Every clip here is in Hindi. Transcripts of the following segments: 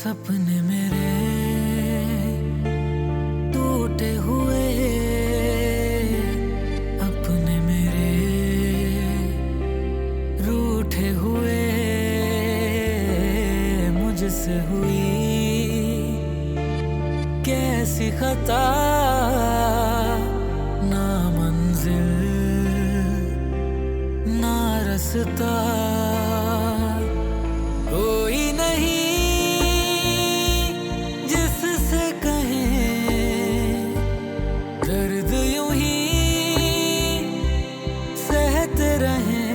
सपने मेरे टूटे हुए, अपने मेरे रूठे हुए, मुझसे हुई कैसी खता, ना मंजिल ना रास्ता, कोई नहीं जिससे कहें दर्द यूं ही सहते रहें,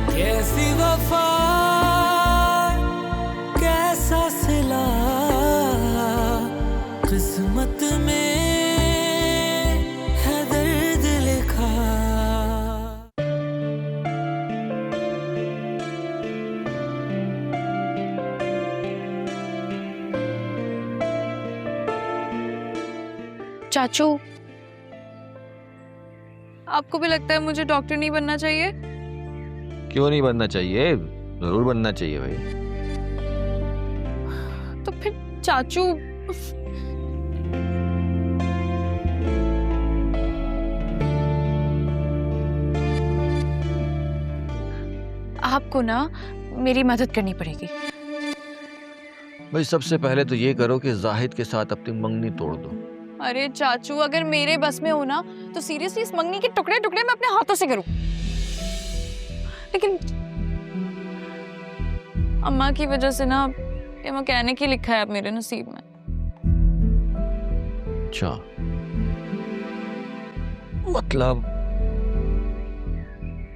कैसी वफा कैसा सिला, किस्मत में है दर्द लिखा। चाचू, आपको भी लगता है मुझे डॉक्टर नहीं बनना चाहिए? क्यों नहीं बनना चाहिए? जरूर बनना चाहिए भाई। तो फिर चाचू, आपको ना मेरी मदद करनी पड़ेगी। भाई सबसे पहले तो ये करो कि जाहिद के साथ अपनी मंगनी तोड़ दो। अरे चाचू, अगर मेरे बस में हो ना तो सीरियसली इस मंगनी के टुकड़े टुकड़े मैं अपने हाथों से करूं, लेकिन अम्मा की वजह से ना ये मैकेनिक ही लिखा है अब मेरे नसीब में। अच्छा, मतलब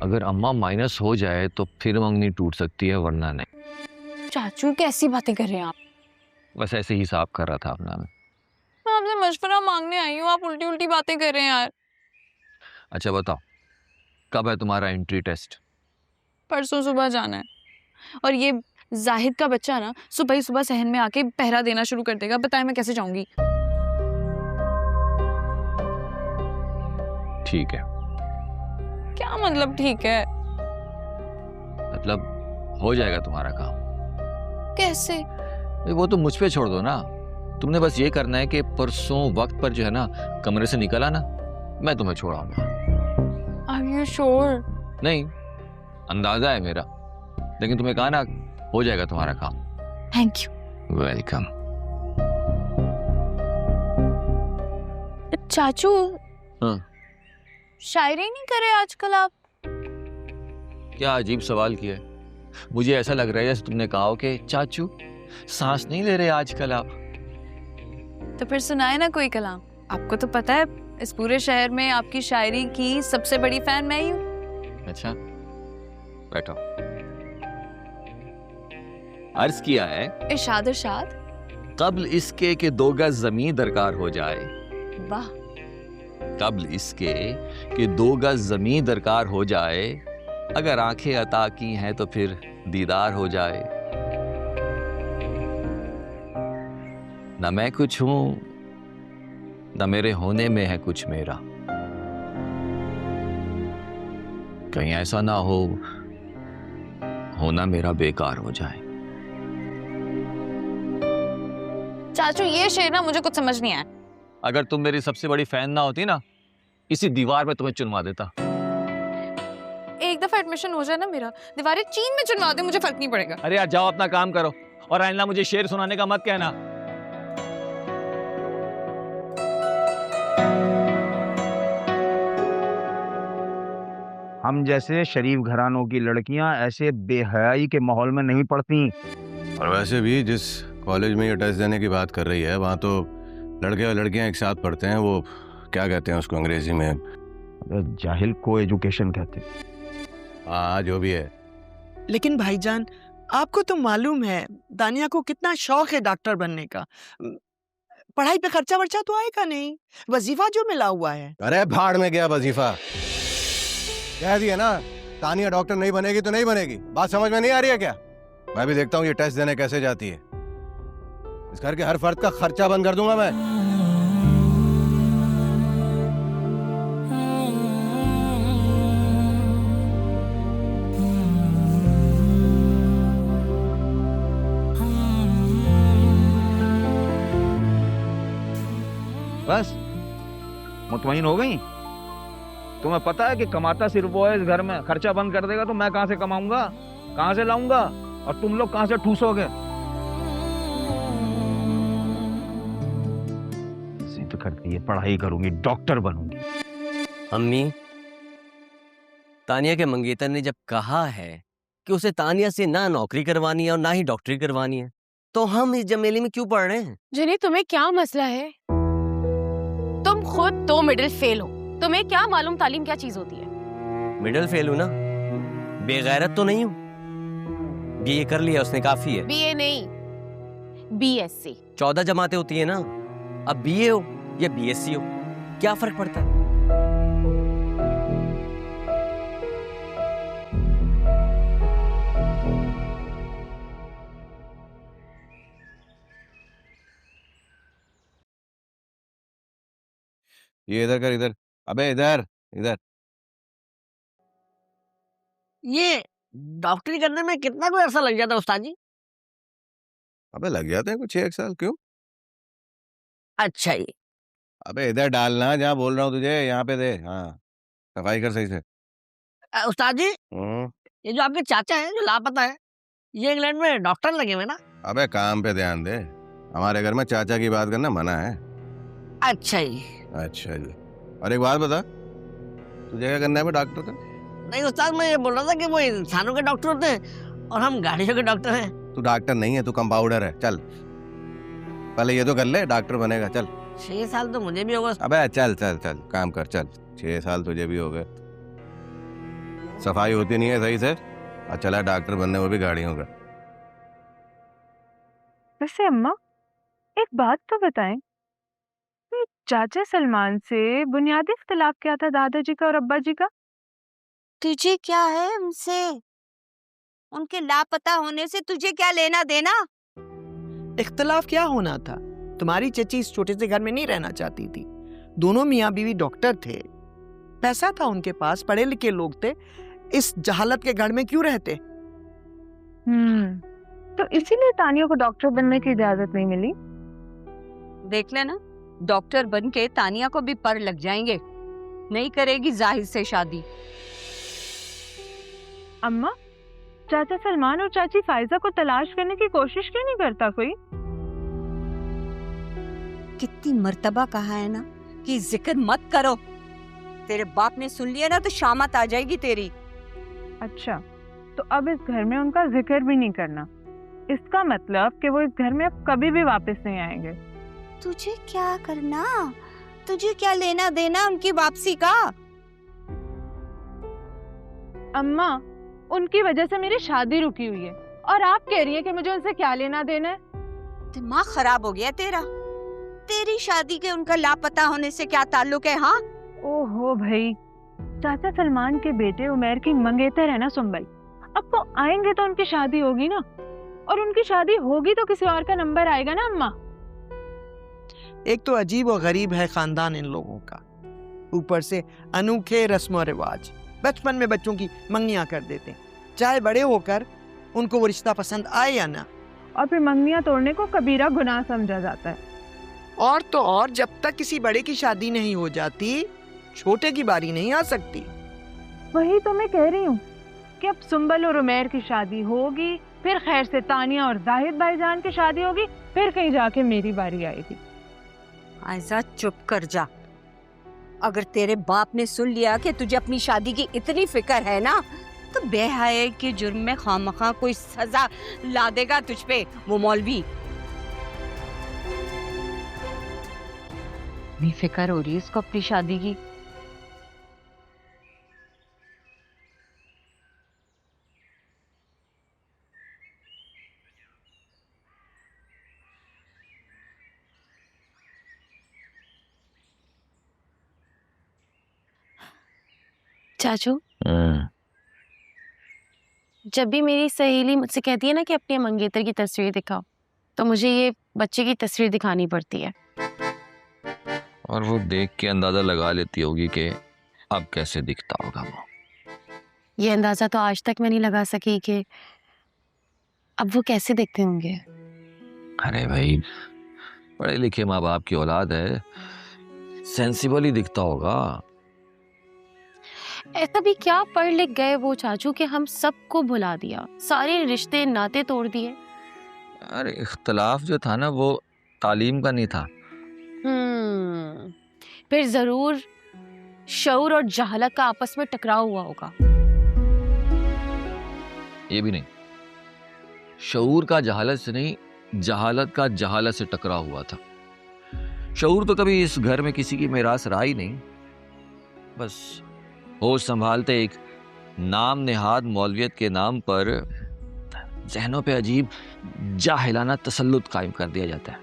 अगर अम्मा माइनस हो जाए तो फिर मंगनी टूट सकती है, वरना नहीं। चाचू कैसी बातें कर रहे हैं आप? बस ऐसे ही हिसाब कर रहा था अपना मैं। मैं आपसे मशवरा मांगने आई हूँ, आप उल्टी उल्टी बातें कर रहे हैं यार। अच्छा बताओ, कब है तुम्हारा एंट्री टेस्ट? परसों सुबह जाना है, और ये जाहिद का बच्चा ना सुबह ही सुबह सहन में आके पहरा देना शुरू कर देगा। बताएं मैं कैसे जाऊंगी? ठीक है। क्या मतलब ठीक है? मतलब हो जाएगा तुम्हारा काम। कैसे? वो तो मुझ पे छोड़ दो ना। तुमने बस ये करना है कि परसों वक्त पर जो है ना कमरे से निकल आना, मैं तुम्हें छोड़ाऊंगा। Are you sure? नहीं, अंदाजा है मेरा, लेकिन तुम्हें कहा ना हो जाएगा तुम्हारा काम। Thank you. वेलकम। चाचू, हाँ, शायरी नहीं करे आजकल आप? क्या अजीब सवाल किया है। मुझे ऐसा लग रहा है जैसे तुमने कहा हो कि चाचू सांस नहीं ले रहे आजकल आप। तो फिर सुनाए ना कोई कलाम। आपको तो पता है इस पूरे शहर में आपकी शायरी की सबसे बड़ी फैन मैं ही हूँ। अच्छा, बैठो। अर्ज किया है, इरशाद इरशाद। कब्ल इसके कि 2 गज जमीन दरकार हो जाए। वाह। कब्ल इसके कि 2 गज जमीन दरकार हो जाए, अगर आंखें अता की हैं तो फिर दीदार हो जाए। न मैं कुछ हूं न मेरे होने में है कुछ मेरा, कहीं ऐसा ना हो होना मेरा बेकार हो जाए। चाचू ये शेर ना मुझे कुछ समझ नहीं आया। अगर तुम मेरी सबसे बड़ी फैन ना होती ना, इसी दीवार पे तुम्हें चुनवा देता। एक दफा एडमिशन हो जाए ना मेरा, दीवारें चीन में चुनवा दे, मुझे फर्क नहीं पड़ेगा। अरे यार जाओ अपना काम करो, और आइंदा मुझे शेर सुनाने का मत कहना। हम जैसे शरीफ घरानों की लड़कियां ऐसे बेहयाई के माहौल में नहीं पड़ती। और वैसे भी जिस कॉलेज में ये टेस्ट देने की बात कर रही है, वहाँ तो लड़के और लड़कियां एक साथ पढ़ते हैं। वो क्या कहते हैं उसको अंग्रेजी में? जाहिल को एजुकेशन कहते हैं। हाँ, जो भी है। लेकिन भाईजान, आपको तो मालूम है दानिया को कितना शौक है डॉक्टर बनने का। पढ़ाई पे खर्चा वर्चा तो आएगा नहीं, वजीफा जो मिला हुआ है। अरे भाड़ में गया वजीफा। कह दिया ना, तानिया डॉक्टर नहीं बनेगी तो नहीं बनेगी। बात समझ में नहीं आ रही है क्या? मैं भी देखता हूँ ये टेस्ट देने कैसे जाती है। इस घर के हर फर्द का खर्चा बंद कर दूंगा मैं। बस मुतमईन हो गई? तुम्हें पता है कि कमाता सिर्फ वो है इस घर में, खर्चा बंद कर देगा तो मैं कहां से कमाऊंगा, कहां से लाऊंगा, और तुम लोग कहां से ठूसोगे? जिद करती है पढ़ाई करूंगी, डॉक्टर बनूंगी। अम्मी, तानिया के मंगेतर ने जब कहा है कि उसे तानिया से ना नौकरी करवानी है और ना ही डॉक्टरी करवानी है, तो हम इस जमेले में क्यों पढ़ रहे हैं? जिन्हें तुम्हें क्या मसला है? तुम खुद 2 मिडिल फेल हो, तुम्हें क्या मालूम तालीम क्या चीज होती है? मिडिल फेल हूं ना, बेगैरत तो नहीं हूं। बीए कर लिया उसने, काफी है। बीए नहीं, बीएससी। 14 जमातें होती है ना, अब बीए हो या बीएससी हो, क्या फर्क पड़ता है? ये इधर कर, इधर। अबे इधर इधर। ये डॉक्टरी करने में कितना कोई अर्सा लग जाता है उस्ताद जी? अबे लग जाते हैं कुछ 1 साल, क्यों? अच्छा जी। अबे इधर डालना, जहाँ बोल रहा हूँ तुझे, यहाँ पे दे। हाँ, सफाई कर सही से। उस्ताद जी, ये जो आपके चाचा हैं जो लापता है, ये इंग्लैंड में डॉक्टर लगे हुए ना? अबे काम पे ध्यान दे, हमारे घर में चाचा की बात करना मना है। अच्छा जी। अच्छा जी। और एक बात बता, तुझे क्या करना है बे डॉक्टर का? नहीं उस्ताद, मैं ये बोल रहा था कि वो इंसानों के डॉक्टर होते हैं और हम गाड़ियों के डॉक्टर हैं। तू डॉक्टर नहीं है, तू कंपाउंडर है। चल पहले ये तो कर ले, डॉक्टर बनेगा। चल। 6 साल तो मुझे भी होगा। अबे चल चल चल, काम कर, चल। 6 साल तुझे भी हो गए। सफाई होती नहीं है सही से, और चला डॉक्टर बनने, वो भी गाड़ियों का। वैसे अम्मा, एक बात तो बताएं, चाचा सलमान से बुनियादी इख्तिलाफ क्या था दादाजी का और अब्बा जी का? तुझे क्या है उनसे? उनके लापता होने से तुझे क्या लेना देना? इख्तिलाफ क्या होना था? तुम्हारी चची इस छोटे से घर में नहीं रहना चाहती थी। दोनों मियाँ बीवी डॉक्टर थे, पैसा था उनके पास, पढ़े लिखे लोग थे। इस जहालत के घर में क्यों रहते? तो इसीलिए तानिया को डॉक्टर बनने की इजाजत नहीं मिली। देख लेना, डॉक्टर बन के तानिया को भी पर लग जाएंगे। नहीं करेगी जाहिद से शादी। अम्मा, चाचा सलमान और चाची फाइजा को तलाश करने की कोशिश क्यों नहीं करता कोई? कितनी मर्तबा कहा है ना कि जिक्र मत करो। तेरे बाप ने सुन लिया ना तो शामत आ जाएगी तेरी। अच्छा, तो अब इस घर में उनका जिक्र भी नहीं करना, इसका मतलब कि वो इस घर में अब कभी भी वापस नहीं आएंगे। तुझे क्या करना? तुझे क्या लेना देना उनकी वापसी का? अम्मा, उनकी वजह से मेरी शादी रुकी हुई है और आप कह रही है कि मुझे उनसे क्या लेना देना है? दिमाग खराब हो गया तेरा। तेरी शादी के उनका लापता होने से क्या ताल्लुक है? हाँ, ओहो भाई, चाचा सलमान के बेटे उमैर की मंगेतर है ना सुंबल, अब वो आएंगे तो उनकी शादी होगी ना, और उनकी शादी होगी तो किसी और का नंबर आएगा ना अम्मा। एक तो अजीब और गरीब है खानदान इन लोगों का, ऊपर से अनोखे रस्म और रिवाज। बचपन में बच्चों की मंगनियां कर देते हैं, चाहे बड़े होकर उनको वो रिश्ता पसंद आए या ना, और फिर मंगनियां तोड़ने को कबीरा गुनाह समझा जाता है। और तो और, जब तक किसी बड़े की शादी नहीं हो जाती, छोटे की बारी नहीं आ सकती। वही तो मैं कह रही हूँ कि अब सुंबल और उमैर की शादी होगी, फिर खैर से तानिया और जाहिद भाईजान की शादी होगी, फिर कहीं जाके मेरी बारी आएगी। आयजा चुप कर जा। अगर तेरे बाप ने सुन लिया कि तुझे अपनी शादी की इतनी फिक्र है ना, तो बेहयाई के जुर्म में खामखा कोई सजा ला देगा तुझ पे वो मौलवी। इतनी फिक्र हो रही है इसको अपनी शादी की। चाचू, जब भी मेरी सहेली मुझसे कहती है ना कि अपने मंगेतर की तस्वीर दिखाओ, तो मुझे ये बच्चे की तस्वीर दिखानी पड़ती है। और वो देख के अंदाजा लगा लेती होगी कि अब कैसे दिखता होगा वो। ये अंदाजा तो आज तक मैं नहीं लगा सकी कि अब वो कैसे दिखते होंगे। अरे भाई, पढ़े लिखे माँ बाप की औलाद है, सेंसिबल ही दिखता होगा। ऐसा भी क्या पढ़ लिख गए वो चाचू कि हम सबको भुला दिया, सारे रिश्ते नाते तोड़ दिए। अरे इख्तलाफ जो था ना वो तालीम का नहीं था। फिर जरूर शऊर और जहालत का आपस में टकराव हुआ होगा। ये भी नहीं, शऊर का जहालत से नहीं, जहालत का जहालत से टकराव हुआ था। शऊर तो कभी इस घर में किसी की मेरास रहा ही नहीं। बस होश संभालते एक नाम नेहाद मौलवियत के नाम पर जहनों पे अजीब जाहिलाना तसल्लुत कायम कर दिया जाता है।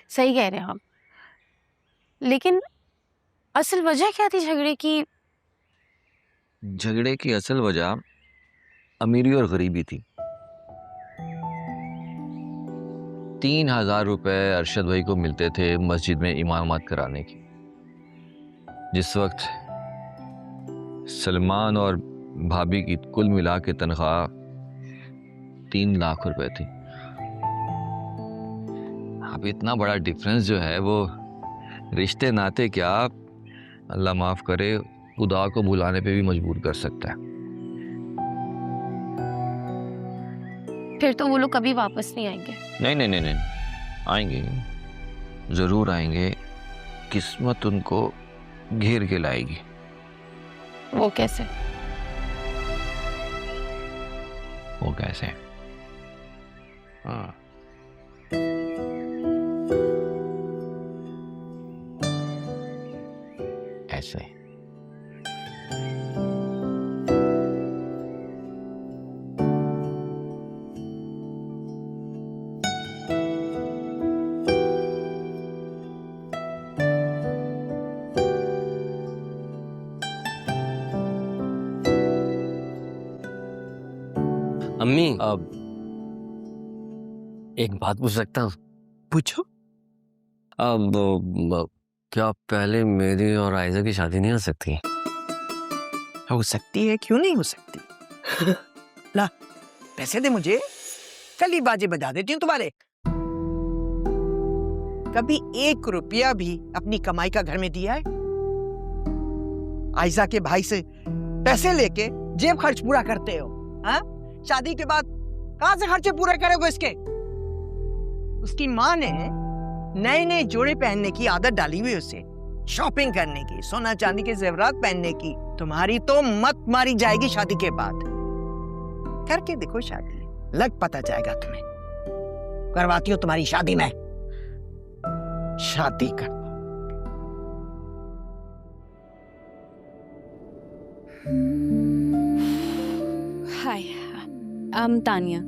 सही कह रहे हैं आप। लेकिन असल वजह क्या थी झगड़े की? झगड़े की असल वजह अमीरी और गरीबी थी। 3000 रुपए अरशद भाई को मिलते थे मस्जिद में इमामत कराने की, जिस वक्त सलमान और भाभी की कुल मिला के तनख्वाह 3 लाख रुपए थी। अब इतना बड़ा डिफरेंस जो है वो रिश्ते नाते क्या, अल्लाह माफ करे, खुदा को भुलाने पे भी मजबूर कर सकता है। फिर तो वो लोग कभी वापस नहीं आएंगे। नहीं नहीं नहीं नहीं, आएंगे, जरूर आएंगे। किस्मत उनको घेर के लाएगी। वो कैसे? वो कैसे? हाँ, ऐसे। अम्मी, अब एक बात पूछ सकता हूँ? पूछो। अब क्या पहले मेरी और आयजा की शादी नहीं हो सकती? हो सकती है, क्यों नहीं हो सकती। ला पैसे दे मुझे, कल ही बाजे बजा देती हूँ तुम्हारे। कभी 1 रुपया भी अपनी कमाई का घर में दिया है? आयजा के भाई से पैसे लेके जेब खर्च पूरा करते हो, हाँ? शादी के बाद कहां से खर्चे पूरे करोगे इसके? उसकी माँ ने नए नए जोड़े पहनने की आदत डाली हुई उसे, शॉपिंग करने की, सोना चांदी के जेवरात पहनने की। तुम्हारी तो मत मारी जाएगी शादी के बाद। करके देखो शादी, लग पता जाएगा तुम्हें। करवाती हो तुम्हारी शादी में, शादी कर। हाय, तानिया,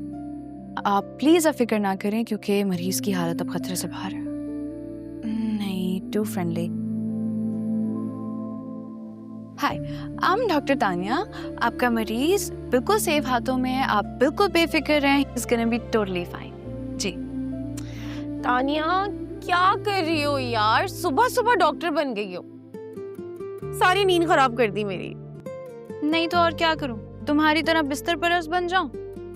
आप प्लीज फिक्र ना करें क्योंकि मरीज की हालत अब खतरे से बाहर है। नहीं, too friendly. Hi, doctor Tania. आपका मरीज बिल्कुल सेफ हाथों में है, आप बिल्कुल बेफिक्र रहें। It's gonna be totally fine. जी तानिया, क्या कर रही हो यार? सुबह सुबह डॉक्टर बन गई हो, सारी नींद खराब कर दी मेरी। नहीं तो और क्या करूं, तुम्हारी तरह बिस्तर परस बन जाऊं?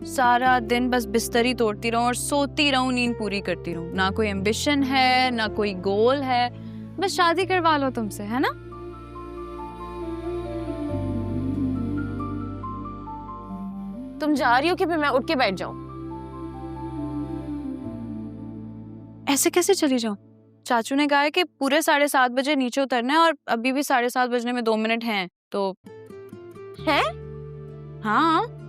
सारा दिन बस बिस्तर ही तोड़ती रहूं और सोती रहूं, नींद पूरी करती रहूं। ना कोई एम्बिशन है, ना कोई गोल है, बस शादी करवा लो तुमसे, है ना? तुम जा रही हो कि फिर मैं उठ के बैठ जाऊं? ऐसे कैसे चली जाऊं? चाचू ने कहा है कि पूरे 7:30 बजे नीचे उतरना है और अभी भी 7:30 बजने में 2 मिनट हैं, तो है? हाँ।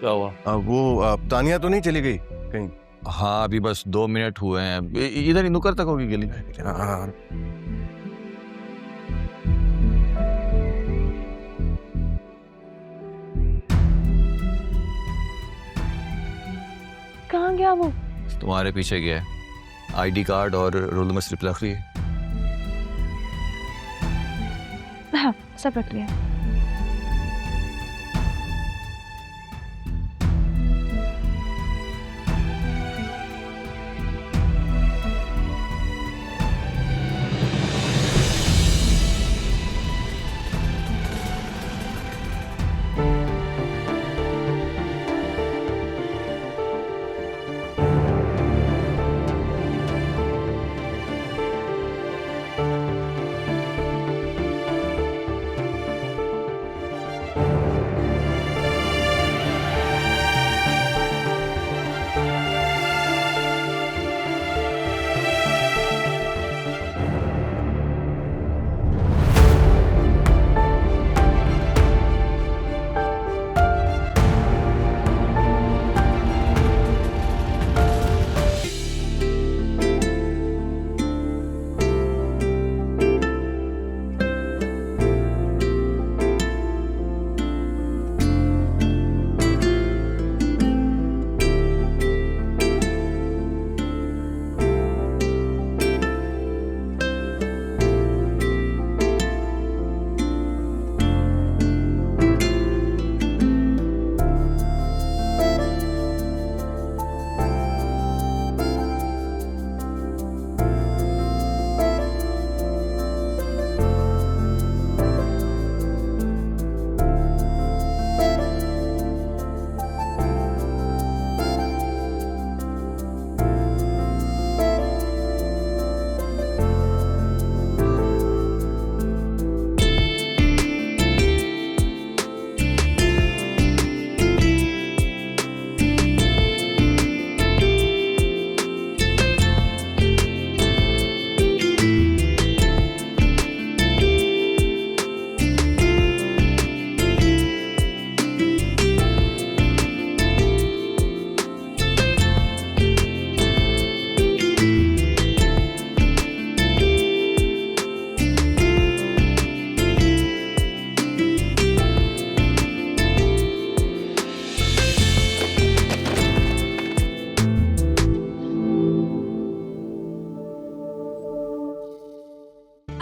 क्या हुआ? तानिया तो नहीं चली गई कहीं? हाँ अभी बस 2 मिनट हुए हैं, इधर ही नुक्कड़ तक होगी गली। हाँ। कहाँ गया वो? तुम्हारे पीछे गया है, आईडी कार्ड और रोल नंबर स्लिप रख ली है। हाँ सब रख लिया।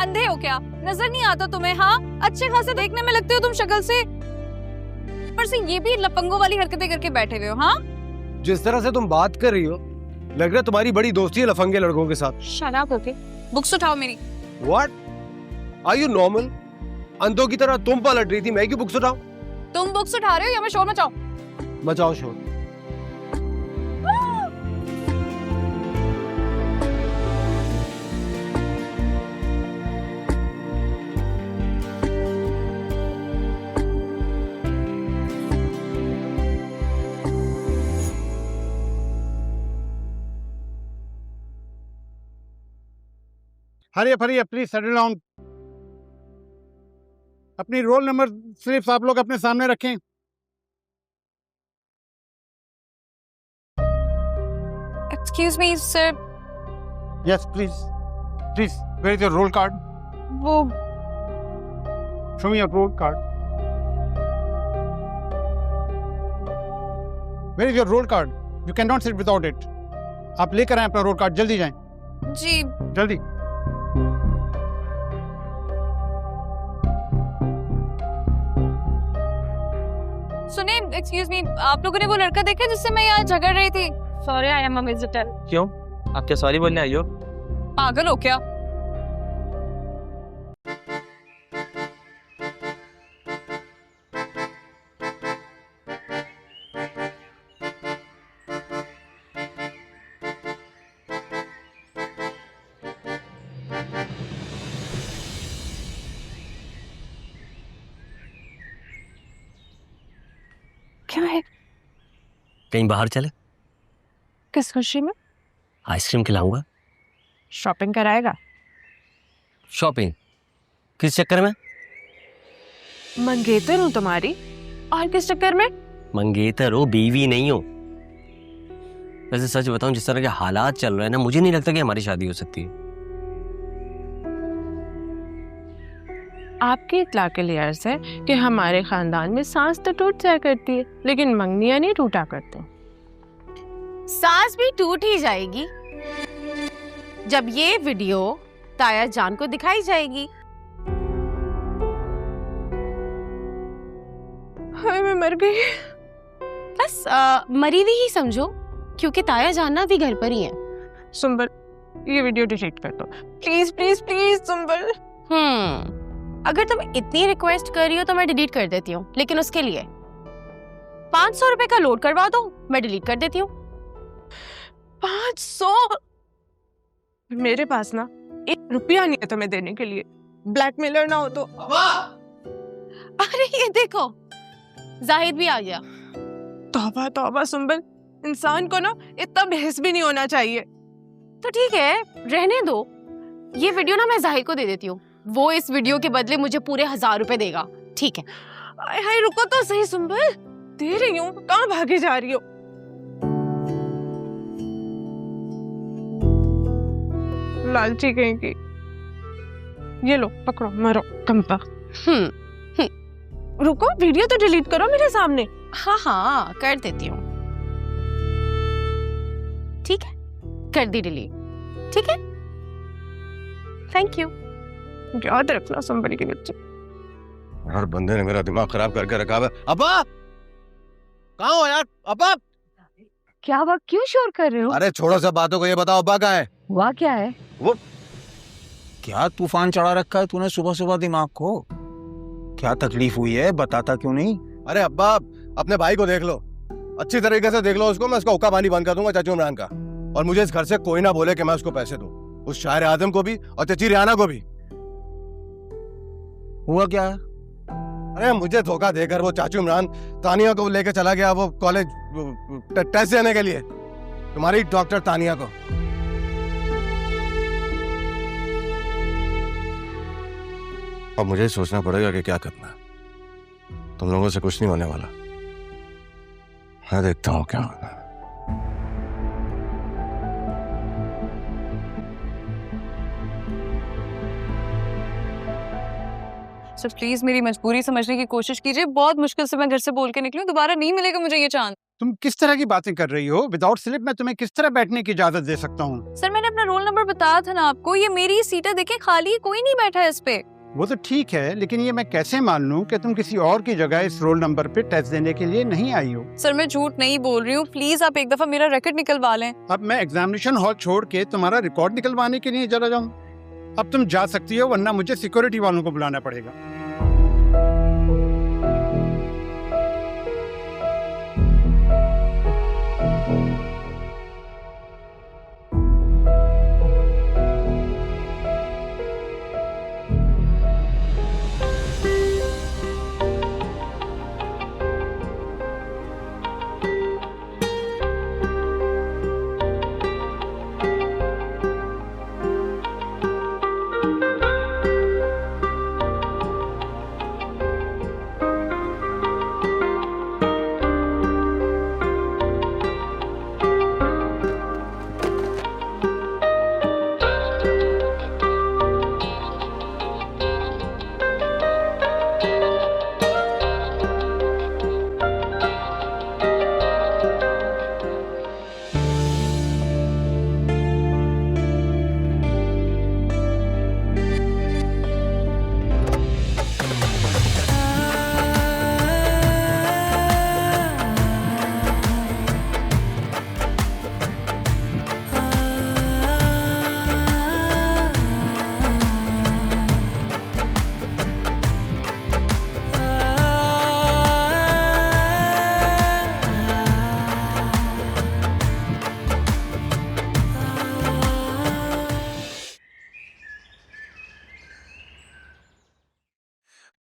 अंधे हो क्या? नजर नहीं आता तुम्हें? हाँ अच्छे खासे देखने में लगते हो तुम शक्ल से, पर से ये भी लपंगों वाली हरकतें करके बैठे हुए हो। हाँ जिस तरह से तुम बात कर रही हो लग रहा है तुम्हारी बड़ी दोस्ती है लफंगे लड़कों के साथ। Shut up. ओके बुक्स उठाओ मेरी। What are you normal? अंधों की तरह तुम पलट रही थी, मैं क्यों बुक्स उठाऊं? तुम बुक्स उठा रहे हो या मैं शोर मचाऊं? मचाओ शोर। Hurry up please settle down. अपनी रोल नंबर स्लिप्स आप लोग अपने सामने रखें। Excuse me sir. Yes please please, where is your roll card? वो show me your roll card. Where is your roll card? You can not sit without it. आप लेकर आए अपना रोल कार्ड, जल्दी जाएं। जी जल्दी। सुने, एक्सक्यूज मी, आप लोगों ने वो लड़का देखा जिससे मैं यहाँ झगड़ रही थी? Sorry I am a visitor. क्यों, आप क्या सॉरी बोलने आई हो? पागल हो क्या? क्या है? कहीं बाहर चले? किस खुशी में? आइसक्रीम खिलाऊंगा। शॉपिंग कराएगा? शॉपिंग किस चक्कर में? मंगेतर हूँ तुम्हारी, और किस चक्कर में? मंगेतर हो, बीवी नहीं हो। वैसे सच बताऊं, जिस तरह के हालात चल रहे हैं ना, मुझे नहीं लगता कि हमारी शादी हो सकती है। आपकी इत्तला के लिए अर्ज है कि हमारे खानदान में सास तो टूट जाया करती है, लेकिन मंगनियां नहीं टूटा करते। सास भी टूट ही जाएगी जब ये वीडियो ताया जान को दिखाई जाएगी। हाय मैं मर गई। बस मरी हुई ही समझो, क्योंकि ताया जान ना भी घर पर ही है। सुंबल, ये वीडियो डिलीट कर दो प्लीज प्लीज प्लीज सुंबल। अगर तुम इतनी रिक्वेस्ट कर रही हो तो मैं डिलीट कर देती हूँ, लेकिन उसके लिए 500 रुपए का लोड करवा दो, मैं डिलीट कर देती हूँ। 500? मेरे पास ना 1 रुपया नहीं है तुम्हें देने के लिए, ब्लैकमेलर ना हो तो। अरे ये देखो, जाहिद भी आ गया। तौबा तौबा सुंबल, इंसान को ना इतना बहस भी नहीं होना चाहिए। तो ठीक है, रहने दो। ये वीडियो ना मैं जाहिद को दे देती हूँ, वो इस वीडियो के बदले मुझे पूरे 1000 रुपए देगा, ठीक है? हाय रुको तो सही सुंबल, दे रही हूँ, कहाँ भागे जा रही हो? लालची कहेंगी। ये लो पकड़ो, मरो कंपा। रुको, वीडियो तो डिलीट करो मेरे सामने। हाँ हाँ कर देती हूँ, ठीक है, कर दी डिलीट, ठीक है? Thank you. याद रखना संभली के बच्चे। हर बंदे ने मेरा दिमाग खराब करके रखा है। अब्बा कहाँ हो यार? अब्बा क्या हुआ, क्यों शोर कर रहे हो? अरे छोड़ो सब बातों को, ये बताओ अब्बा कहाँ है? हुआ क्या है? वो क्या तूफान चढ़ा रखा है तूने सुबह सुबह दिमाग को? क्या तकलीफ हुई है, बताता क्यों नहीं? अरे अब्बा अपने भाई को देख लो, अच्छी तरीके से देख लो उसको, मैं उसका हुक्का पानी बंद कर दूंगा चाचू इमरान का। और मुझे इस घर से कोई ना बोले कि मैं उसको पैसे दूं, उस शायर आदम को भी और चची रियाना को भी। हुआ क्या? अरे मुझे धोखा देकर वो चाचू इमरान तानिया को लेके चला गया, वो कॉलेज टेस्ट देने के लिए, तुम्हारी डॉक्टर तानिया को। अब मुझे सोचना पड़ेगा कि क्या करना है। तुम लोगों से कुछ नहीं होने वाला, मैं देखता हूँ क्या होना है। सर प्लीज मेरी मजबूरी समझने की कोशिश कीजिए, बहुत मुश्किल से मैं घर से बोल के निकली हूँ, दोबारा नहीं मिलेगा मुझे ये चांस। तुम किस तरह की बातें कर रही हो? विदाउट स्लिप मैं तुम्हें किस तरह बैठने की इजाजत दे सकता हूँ? सर मैंने अपना रोल नंबर बताया था ना आपको, ये मेरी सीट है, देखे खाली है, कोई नहीं बैठा है इस पे। वो तो ठीक है, लेकिन ये मैं कैसे मान लूं कि तुम किसी और की जगह इस रोल नंबर पे टेस्ट देने के लिए नहीं आई हो? सर मैं झूठ नहीं बोल रही हूँ, प्लीज आप एक दफा मेरा रिकॉर्ड निकलवा लें। अब मैं एग्जामिनेशन हॉल छोड़ के तुम्हारा रिकॉर्ड निकलवाने के लिए चला जाऊं? अब तुम जा सकती हो, वरना मुझे सिक्योरिटी वालों को बुलाना पड़ेगा।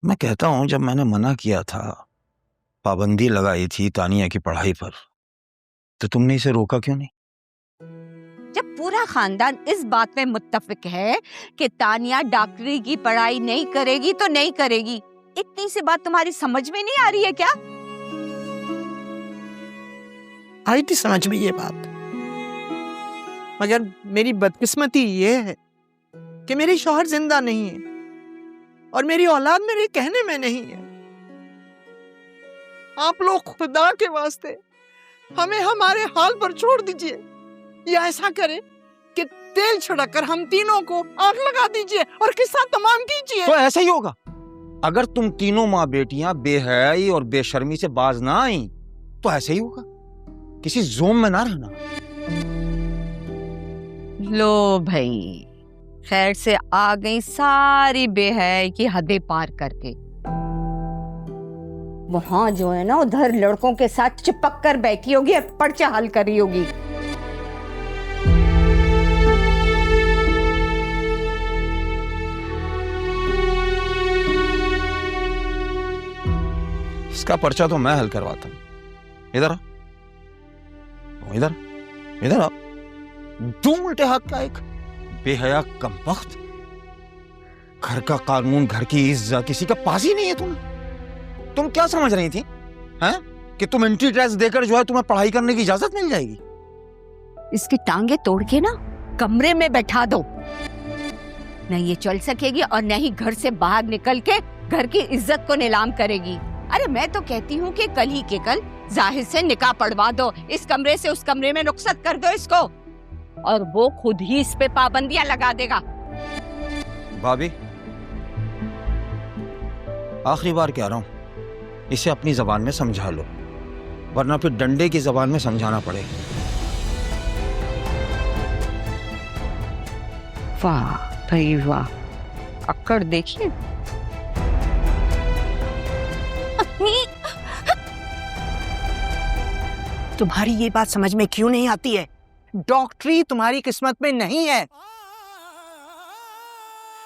मैं कहता हूँ, जब मैंने मना किया था, पाबंदी लगाई थी तानिया की पढ़ाई पर, तो तुमने इसे रोका क्यों नहीं? जब पूरा खानदान इस बात में मुत्तफिक है कि तानिया डॉक्टरी की पढ़ाई नहीं करेगी तो नहीं करेगी, इतनी सी बात तुम्हारी समझ में नहीं आ रही है क्या? आई थी समझ में ये बात, मगर मेरी बदकिस्मती ये है कि मेरी शौहर जिंदा नहीं है और मेरी औलाद मेरे कहने में नहीं है। आप लोग खुदा के वास्ते हमें हमारे हाल पर छोड़ दीजिए, या ऐसा करें कि तेल छिड़ककर हम तीनों को आग लगा दीजिए और किस्सा तमाम कीजिए। तो ऐसा ही होगा। अगर तुम तीनों माँ बेटियां बेहयाई और बेशर्मी से बाज ना आई तो ऐसे ही होगा, किसी जोम में ना रहना। लो भाई, खैर से आ गई सारी बेहयाई की हदें पार करके। वहां जो है ना, उधर लड़कों के साथ चिपक कर बैठी होगी और पर्चा हल कर रही होगी। इसका पर्चा तो मैं हल करवाता हूं। इधर आ, इधर इधर आ। दो उल्टे हाथ का एक बेहया कमबख्त। घर का कानून, घर की इज्जत किसी का पास ही नहीं है तुम्हें। तुम क्या समझ रही थी हैं कि तुम एंट्री टैक्स देकर जो है तुम्हें पढ़ाई करने की इजाजत मिल जाएगी? इसकी टांगे तोड़ के ना कमरे में बैठा दो, नहीं ये चल सकेगी और न ही घर से बाहर निकल के घर की इज्जत को नीलाम करेगी। अरे मैं तो कहती हूँ कि कल ही के कल जाहिर से निकाह पढ़वा दो, इस कमरे से उस कमरे में रुखसत कर दो इसको, और वो खुद ही इस पे पाबंदियां लगा देगा। भाभी, आखिरी बार कह रहा हूं, इसे अपनी जबान में समझा लो, वरना फिर डंडे की जबान में समझाना पड़ेगा। वाह भाई वाह, अक्कड़ देखिए। तुम्हारी ये बात समझ में क्यों नहीं आती है? डॉक्टरी तुम्हारी किस्मत में नहीं है।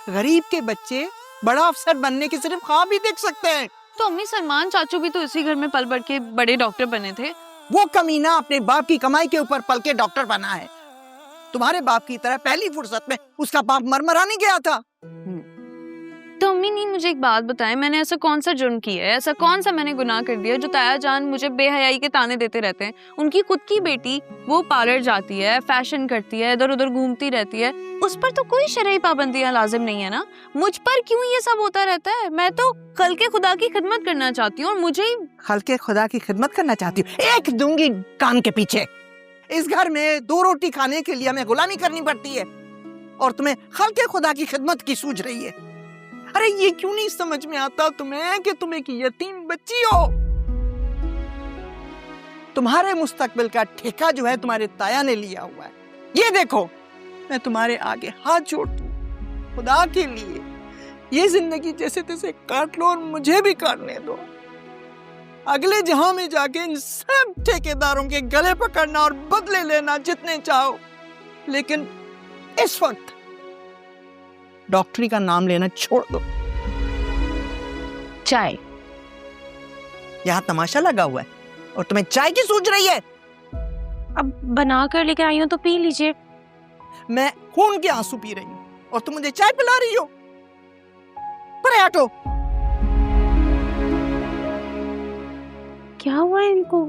गरीब के बच्चे बड़ा अफसर बनने के सिर्फ ख्वाब ही देख सकते हैं। तो अम्मी, सलमान चाचू भी तो इसी घर में पल बढ़ के बड़े डॉक्टर बने थे। वो कमीना अपने बाप की कमाई के ऊपर पल के डॉक्टर बना है। तुम्हारे बाप की तरह पहली फुर्सत में उसका बाप मरमराने गया था। तो अम्मी नहीं, मुझे एक बात बताएं, मैंने ऐसा कौन सा जुर्म किया है, ऐसा कौन सा मैंने गुनाह कर दिया जो ताया जान मुझे बेहयाई के ताने देते रहते हैं? उनकी खुद की बेटी वो पार्लर जाती है, फैशन करती है, इधर उधर घूमती रहती है, उस पर तो कोई शरई पाबंदियां लाजिम नहीं है ना। मुझ पर क्यों ये सब होता रहता है? मैं तो कल के खुदा की खिदमत करना चाहती हूँ और मुझे ही खल्के खुदा की खिदमत करना चाहती हूँ। एक दूंगी कान के पीछे। इस घर में 2 रोटी खाने के लिए हमें गुलामी करनी पड़ती है और तुम्हें खल्के खुदा की खिदमत की सूझ रही है। अरे ये क्यों नहीं समझ में आता तुम्हें कि तुम एक यतीम बच्ची हो? तुम्हारे मुस्तकबिल का ठेका जो है तुम्हारे ताया ने लिया हुआ है। ये देखो, मैं तुम्हारे आगे हाथ जोड़ती हूँ, खुदा के लिए ये जिंदगी जैसे तैसे काट लो और मुझे भी काटने दो। अगले जहां में जाके इन सब ठेकेदारों के गले पकड़ना और बदले लेना जितने चाहो, लेकिन इस वक्त डॉक्टरी का नाम लेना छोड़ दो। चाय यहाँ तमाशा लगा हुआ है और तुम्हें चाय की सूझ रही है? अब बना कर लेके आई हूँ तो पी लीजिए। मैं खून के आंसू पी रही हूँ और तुम मुझे चाय पिला रही हो? परे हटो। क्या हुआ इनको?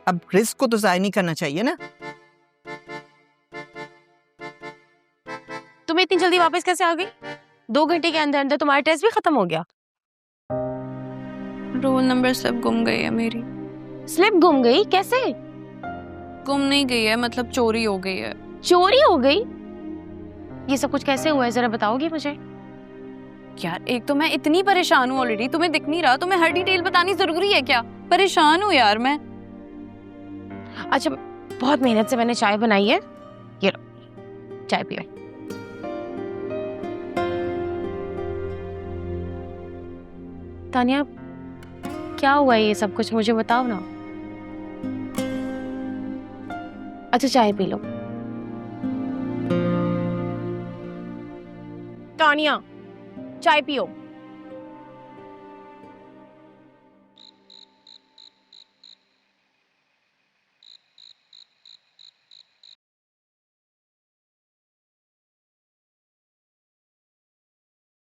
अब रिस्क को तो जाया नहीं करना चाहिए ना। तुम इतनी जल्दी वापस कैसे आ गई? 2 घंटे के अंदर अंदर तुम्हारा टेस्ट भी खत्म हो गया। रोल नंबर स्लिप गुम गई है मेरी। स्लिप गुम गई? कैसे? गुम नहीं गई है, मतलब चोरी हो गई है। चोरी हो गई? ये सब कुछ कैसे हुआ है, जरा बताओगी मुझे? यार एक तो मैं इतनी परेशान हूँ ऑलरेडी, तुम्हें दिख नहीं रहा? तुम्हें हर डिटेल बतानी जरूरी है क्या? परेशान हूँ यार मैं। अच्छा, बहुत मेहनत से मैंने चाय बनाई है, ये लो चाय पियो। तानिया, क्या हुआ ये सब कुछ, मुझे बताओ ना। अच्छा चाय पी लो। तानिया, चाय पियो।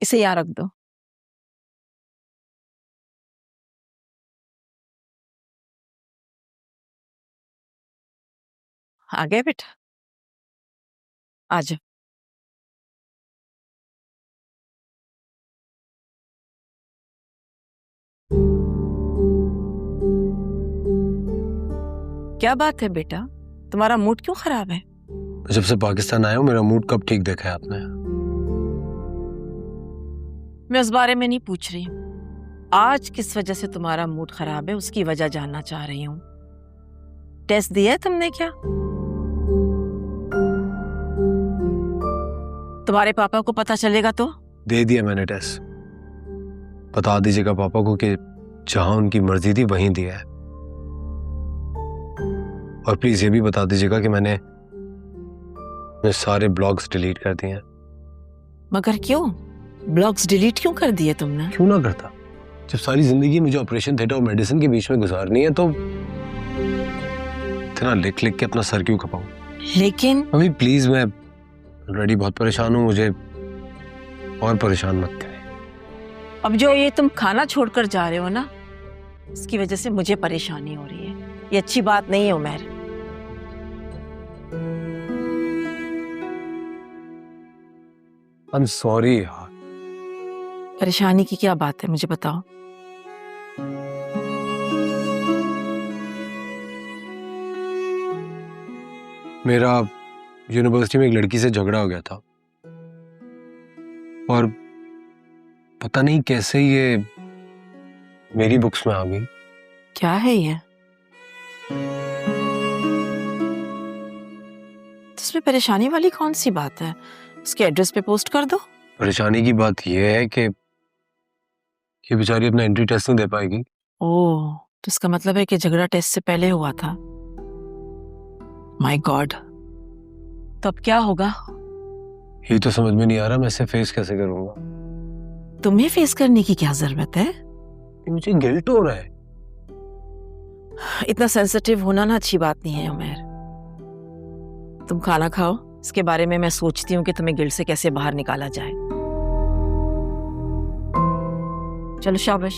इसे यहाँ रख दो। आ गए बेटा, आ जाओ। क्या बात है बेटा, तुम्हारा मूड क्यों खराब है? जब से पाकिस्तान आया हूँ मेरा मूड कब ठीक देखा है आपने? मैं उस बारे में नहीं पूछ रही हूँ। आज किस वजह से तुम्हारा मूड खराब है उसकी वजह जानना चाह रही हूँ। टेस्ट दिया है तुमने क्या? तुम्हारे पापा को पता चलेगा तो? दे दिया मैंने टेस्ट। बता दीजिएगा पापा को कि जहां उनकी मर्जी थी वहीं दिया है। और प्लीज ये भी बता दीजिएगा कि मैंने सारे ब्लॉग्स डिलीट कर दिए हैं। मगर क्यों? ब्लॉग्स डिलीट क्यों कर दिए तुमने? क्यों ना करता, जब सारी जिंदगी मुझे ऑपरेशन थिएटर और मेडिसिन के बीच में गुजारनी है तो इतना लिख लिख के अपना सर क्यों खपाऊं? लेकिन अभी प्लीज, मैं ऑलरेडी बहुत परेशान हूँ, मुझे और परेशान मत करें। अब जो ये तुम खाना छोड़कर जा रहे हो ना, इसकी वजह से मुझे परेशानी हो रही है। ये अच्छी बात नहीं है उमर। आई एम सॉरी यार। परेशानी की क्या बात है मुझे बताओ। मेरा यूनिवर्सिटी में एक लड़की से झगड़ा हो गया था और पता नहीं कैसे ये मेरी बुक्स में आ गई। क्या है ये? इसमें परेशानी वाली कौन सी बात है? उसके एड्रेस पे पोस्ट कर दो। परेशानी की बात यह है कि ये बेचारी अपना एंट्री टेस्ट नहीं दे पाएगी। ओह, तो इसका मतलब है कि झगड़ा टेस्ट से पहले हुआ था। माय गॉड, तो अब क्या होगा? ये तो समझ में नहीं आ रहा मैं इसे फेस कैसे करूंगा। तुम्हें फेस करने की क्या जरूरत है? मुझे गिल्ट हो रहा है। इतना सेंसिटिव होना ना अच्छी बात नहीं है उमर। तुम खाना खाओ, इसके बारे में मैं सोचती हूँ कि तुम्हें गिल्ट से कैसे बाहर निकाला जाए। चलो शाबाश,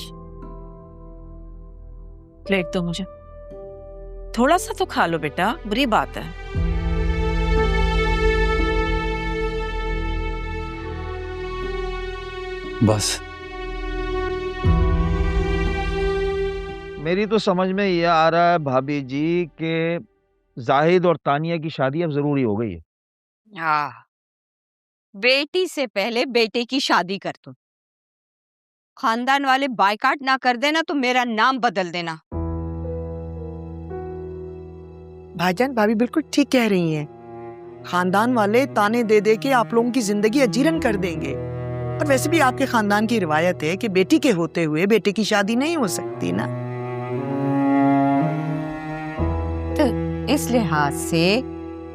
प्लेट दो मुझे। थोड़ा सा तो खा लो बेटा, बुरी बात है। बस मेरी तो समझ में ये आ रहा है भाभी जी कि जाहिद और तानिया की शादी अब जरूरी हो गई है। हाँ, बेटी से पहले बेटे की शादी कर दो। खानदान वाले बायकाट ना कर देना तो मेरा नाम बदल देना। भाईजान भाभी बिल्कुल ठीक कह रही हैं। खानदान वाले ताने दे दे के आप लोगों की जिंदगी अजीरन कर देंगे। और वैसे भी आपके खानदान की रिवायत है कि बेटी के होते हुए बेटे की शादी नहीं हो सकती ना। तो इस लिहाज से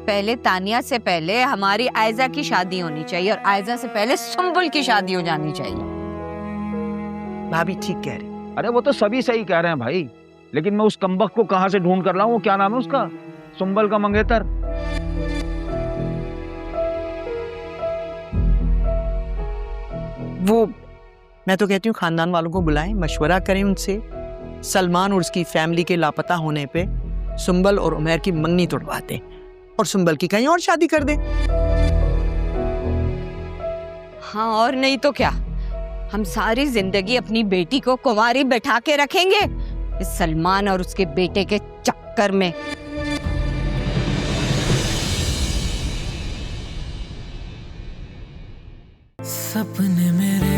पहले तानिया से पहले हमारी आयजा की शादी होनी चाहिए और आयजा से पहले सुंबुल की शादी हो जानी चाहिए। भाभी ठीक कह रही। अरे वो तो सभी सही कह रहे हैं भाई, लेकिन मैं उस कमबख्त को कहां से ढूंढ कर लाऊं? क्या नाम है उसका? सुंबल का मंगेतर। वो मैं तो कहती हूँ खानदान वालों को बुलाएं, मशवरा करें उनसे। सलमान और उसकी फैमिली के लापता होने पे सुंबल और उमर की मंगनी तोड़वा दें और सुंबल की कहीं और शादी कर दें। हाँ, और नहीं तो क्या, हम सारी जिंदगी अपनी बेटी को कुंवारी बैठा के रखेंगे इस सलमान और उसके बेटे के चक्कर में। सपने मेरे